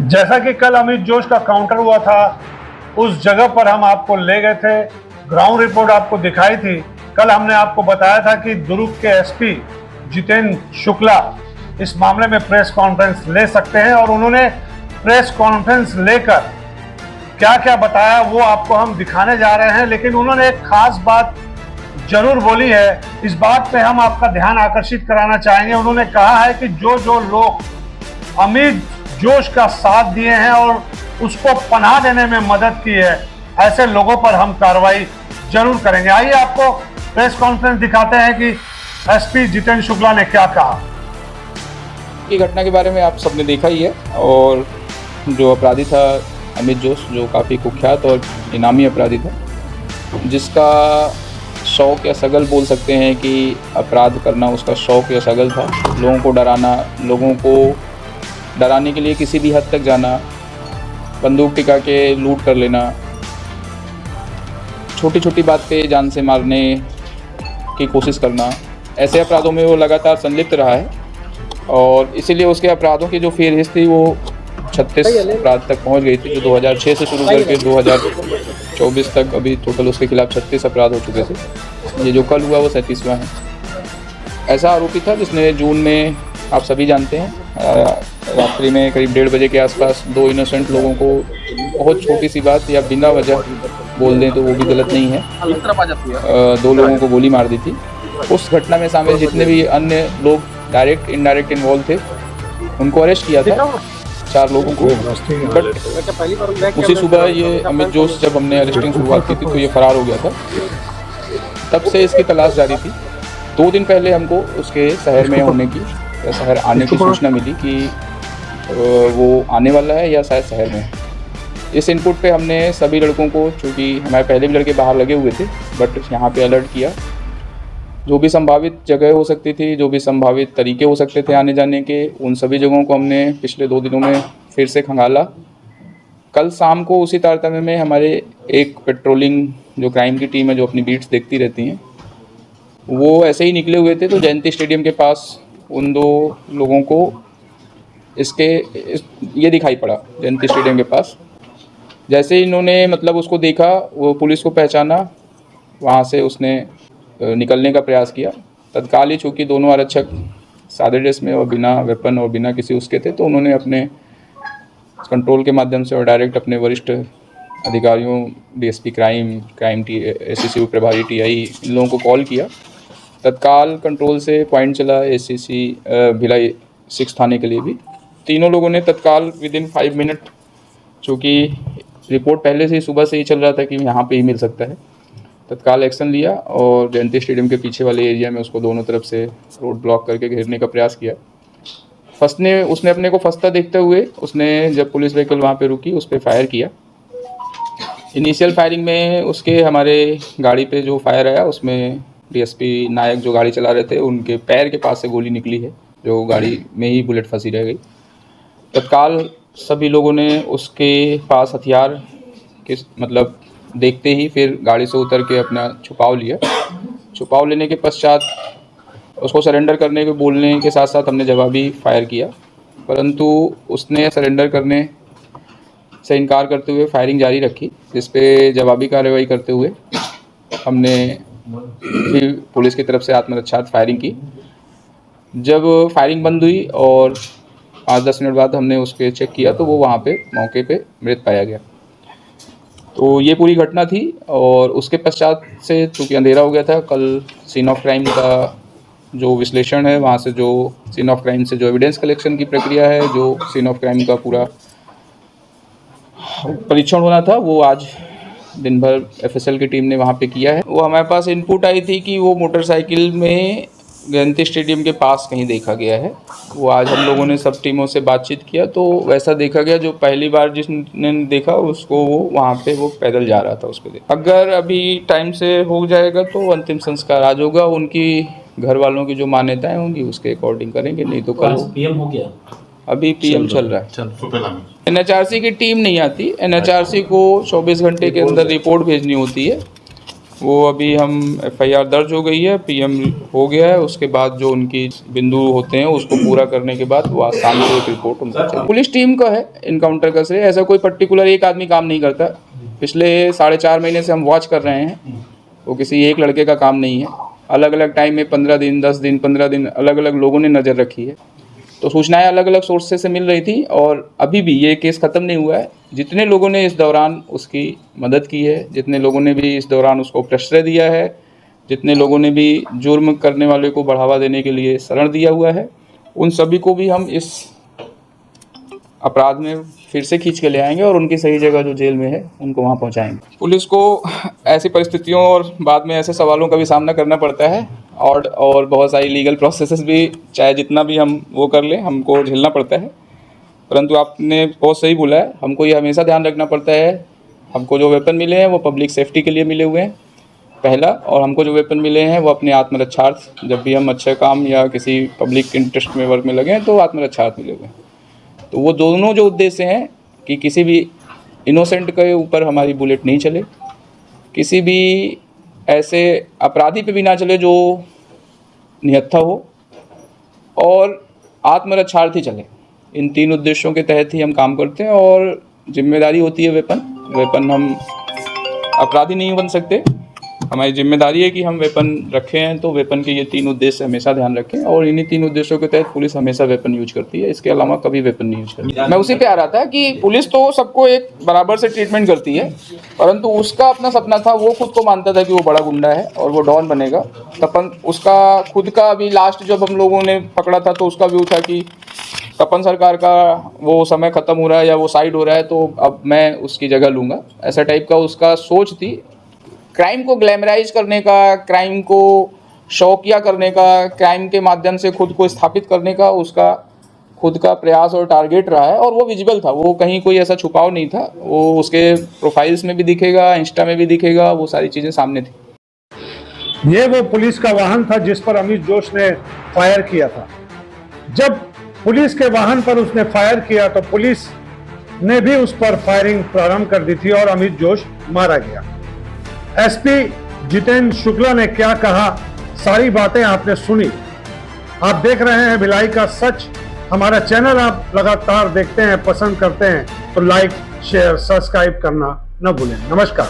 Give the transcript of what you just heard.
जैसा कि कल अमित जोश का काउंटर हुआ था, उस जगह पर हम आपको ले गए थे, ग्राउंड रिपोर्ट आपको दिखाई थी। कल हमने आपको बताया था कि दुर्ग के एसपी जितेंद्र शुक्ला इस मामले में प्रेस कॉन्फ्रेंस ले सकते हैं और उन्होंने प्रेस कॉन्फ्रेंस लेकर क्या क्या बताया वो आपको हम दिखाने जा रहे हैं। लेकिन उन्होंने एक खास बात जरूर बोली है, इस बात पे हम आपका ध्यान आकर्षित कराना चाहेंगे। उन्होंने कहा है कि जो लोग अमित जोश का साथ दिए हैं और उसको पनाह देने में मदद की है, ऐसे लोगों पर हम कार्रवाई जरूर करेंगे। आइए आपको प्रेस कॉन्फ्रेंस दिखाते हैं कि एसपी जितेंद्र शुक्ला ने क्या कहा। की घटना के बारे में आप सबने देखा ही है, और जो अपराधी था अमित जोश, जो काफ़ी कुख्यात और इनामी अपराधी था, जिसका शौक या सगल बोल सकते हैं कि अपराध करना उसका शौक या सगल था। लोगों को डराना, लोगों को डराने के लिए किसी भी हद तक जाना, बंदूक टिका के लूट कर लेना, छोटी छोटी बात पे जान से मारने की कोशिश करना, ऐसे अपराधों में वो लगातार संलिप्त रहा है। और इसीलिए उसके अपराधों की जो फहरिस्त थी वो 36 अपराध तक पहुंच गई थी, जो 2006 से शुरू करके 2024 तक अभी टोटल उसके खिलाफ 36 अपराध हो चुके थे। ये जो कल हुआ वो 37वां है। ऐसा आरोपी था जिसने जून में, आप सभी जानते हैं, रात्रि में करीब 1:30 बजे के आसपास 2 इनोसेंट लोगों को बहुत छोटी सी बात या बिना वजह बोल दें तो वो भी गलत नहीं है, 2 लोगों को गोली मार दी थी। उस घटना में शामिल जितने भी अन्य लोग डायरेक्ट इनडायरेक्ट इन्वॉल्व थे उनको अरेस्ट किया था, 4 लोगों को। बट उसी सुबह ये अमित जोश, जब हमने अरेस्टिंग शुरुआत की थी तो ये फरार हो गया था। तब से इसकी तलाश जारी थी। 2 दिन पहले हमको उसके शहर में होने की या शहर आने की सूचना मिली कि वो आने वाला है या शायद शहर में। इस इनपुट पे हमने सभी लड़कों को, चूँकि हमारे पहले भी लड़के बाहर लगे हुए थे, बट यहाँ पे अलर्ट किया। जो भी संभावित जगह हो सकती थी, जो भी संभावित तरीके हो सकते थे आने जाने के, उन सभी जगहों को हमने पिछले 2 दिनों में फिर से खंगाला। कल शाम को उसी तारतम्य में हमारे एक पेट्रोलिंग जो क्राइम की टीम है, जो अपनी बीट्स देखती रहती हैं, वो ऐसे ही निकले हुए थे तो जयंती स्टेडियम के पास उन 2 लोगों को ये दिखाई पड़ा। जयंती स्टेडियम के पास जैसे ही इन्होंने मतलब उसको देखा, वो पुलिस को पहचाना, वहाँ से उसने निकलने का प्रयास किया। तत्काल ही चूँकि दोनों आरक्षक सादे ड्रेस में और बिना वेपन और बिना किसी उसके थे, तो उन्होंने अपने कंट्रोल के माध्यम से और डायरेक्ट अपने वरिष्ठ अधिकारियों, डीएसपी क्राइम एसीसी प्रभारी टीआई, इन लोगों को कॉल किया। तत्काल कंट्रोल से पॉइंट चला एसीसी भिलाई 6 थाने के लिए भी। तीनों लोगों ने तत्काल विदिन 5 मिनट, चूँकि रिपोर्ट पहले से ही सुबह से ही चल रहा था कि यहाँ पे ही मिल सकता है, तत्काल एक्शन लिया और जयंती स्टेडियम के पीछे वाले एरिया में उसको दोनों तरफ से रोड ब्लॉक करके घेरने का प्रयास किया। उसने अपने को फंसता देखते हुए उसने, जब पुलिस व्हीकल वहाँ पे रुकी, उस पर फायर किया। इनिशियल फायरिंग में उसके, हमारे गाड़ी पे जो फायर आया उसमें डीएसपी नायक जो गाड़ी चला रहे थे, उनके पैर के पास से गोली निकली है, जो गाड़ी में ही बुलेट फंसी रह गई। तत्काल सभी लोगों ने उसके पास हथियार के मतलब देखते ही फिर गाड़ी से उतर के अपना छुपाव लिया। छुपाव लेने के पश्चात उसको सरेंडर करने के बोलने के साथ साथ हमने जवाबी फायर किया, परंतु उसने सरेंडर करने से इनकार करते हुए फायरिंग जारी रखी, जिस पे जवाबी कार्रवाई करते हुए हमने भी पुलिस की तरफ से आत्मरक्षार्थ फायरिंग की। जब फायरिंग बंद हुई और 5-10 मिनट बाद हमने उस पर चेक किया तो वो वहाँ पे मौके पे मृत पाया गया। तो ये पूरी घटना थी। और उसके पश्चात से चूँकि अंधेरा हो गया था, कल सीन ऑफ क्राइम का जो विश्लेषण है, वहाँ से जो सीन ऑफ क्राइम से जो एविडेंस कलेक्शन की प्रक्रिया है, जो सीन ऑफ क्राइम का पूरा परीक्षण होना था, वो आज दिन भर एफएसएल की टीम ने वहाँ पे किया है। वो हमारे पास इनपुट आई थी कि वो मोटरसाइकिल में जयंती स्टेडियम के पास कहीं देखा गया है। वो आज हम लोगों ने सब टीमों से बातचीत किया तो वैसा देखा गया, जो पहली बार जिसने देखा उसको वो वहाँ पे वो पैदल जा रहा था उस पर। अगर अभी टाइम से हो जाएगा तो अंतिम संस्कार आज होगा। उनकी घर वालों की जो मान्यताएं होंगी उसके अकॉर्डिंग करेंगे, नहीं तो कल पीएम हो गया। अभी पीएम चल रहा है। एनएचआरसी की टीम नहीं आती, एनएचआरसी को 24 घंटे के अंदर रिपोर्ट भेजनी होती है। वो अभी हम FIR दर्ज हो गई है, PM हो गया है। उसके बाद जो उनकी बिंदु होते हैं उसको पूरा करने के बाद वो आज शाम को एक रिपोर्ट उनको चाहिए। पुलिस टीम का है इनकाउंटर का श्रेय, ऐसा कोई पर्टिकुलर एक आदमी काम नहीं करता। पिछले 4.5 महीने से हम वॉच कर रहे हैं, वो किसी एक लड़के का काम नहीं है। अलग अलग टाइम में 15 दिन, 10 दिन, 15 दिन अलग अलग लोगों ने नज़र रखी है। तो सूचनाएं अलग अलग सोर्सेस से मिल रही थी और अभी भी ये केस ख़त्म नहीं हुआ है। जितने लोगों ने इस दौरान उसकी मदद की है, जितने लोगों ने भी इस दौरान उसको प्रश्रय दिया है, जितने लोगों ने भी जुर्म करने वाले को बढ़ावा देने के लिए शरण दिया हुआ है, उन सभी को भी हम इस अपराध में फिर से खींच के ले आएंगे और उनकी सही जगह जो जेल में है उनको वहाँ पहुँचाएंगे। पुलिस को ऐसी परिस्थितियों और बाद में ऐसे सवालों का भी सामना करना पड़ता है और बहुत सारी लीगल प्रोसेसेस भी, चाहे जितना भी हम वो कर लें, हमको झेलना पड़ता है। परंतु आपने बहुत सही बोला है, हमको ये हमेशा ध्यान रखना पड़ता है, हमको जो वेपन मिले हैं वो पब्लिक सेफ्टी के लिए मिले हुए हैं पहला, और हमको जो वेपन मिले हैं वो अपने आत्मरक्षार्थ, जब भी हम अच्छे काम या किसी पब्लिक इंटरेस्ट में वर्क में लगे हैं तो आत्मरक्षार्थ मिले हुए हैं। तो वो दोनों जो उद्देश्य हैं कि किसी भी इनोसेंट के ऊपर हमारी बुलेट नहीं चले, किसी भी ऐसे अपराधी पे भी ना चले जो निहत्था हो, और आत्मरक्षार्थी चले। इन 3 उद्देश्यों के तहत ही हम काम करते हैं और जिम्मेदारी होती है वेपन हम अपराधी नहीं बन सकते। हमारी जिम्मेदारी है कि हम वेपन रखे हैं तो वेपन के ये 3 उद्देश्य हमेशा ध्यान रखें, और इन्हीं 3 उद्देश्यों के तहत पुलिस हमेशा वेपन यूज करती है। इसके अलावा कभी वेपन नहीं यूज करती। मैं उसी पे आ रहा था कि पुलिस तो सबको एक बराबर से ट्रीटमेंट करती है, परंतु उसका अपना सपना था, वो खुद को मानता था कि वो बड़ा गुंडा है और वो डॉन बनेगा। तपन उसका खुद का अभी लास्ट जब हम लोगों ने पकड़ा था तो उसका व्यू था कि तपन सरकार का वो समय ख़त्म हो रहा है या वो साइड हो रहा है तो अब मैं उसकी जगह लूँगा, ऐसा टाइप का उसका सोच थी। क्राइम को ग्लैमराइज करने का, क्राइम को शौकिया करने का, क्राइम के माध्यम से खुद को स्थापित करने का उसका खुद का प्रयास और टारगेट रहा है, और वो विजिबल था, वो कहीं कोई ऐसा छुपाव नहीं था। वो उसके प्रोफाइल्स में भी दिखेगा, इंस्टा में भी दिखेगा, वो सारी चीज़ें सामने थी। ये वो पुलिस का वाहन था जिस पर अमित जोश ने फायर किया था। जब पुलिस के वाहन पर उसने फायर किया तो पुलिस ने भी उस पर फायरिंग प्रारंभ कर दी थी और अमित जोश मारा गया। SP जितेंद्र शुक्ला ने क्या कहा, सारी बातें आपने सुनी। आप देख रहे हैं भिलाई का सच। हमारा चैनल आप लगातार देखते हैं, पसंद करते हैं तो लाइक, शेयर, सब्सक्राइब करना न भूलें। नमस्कार।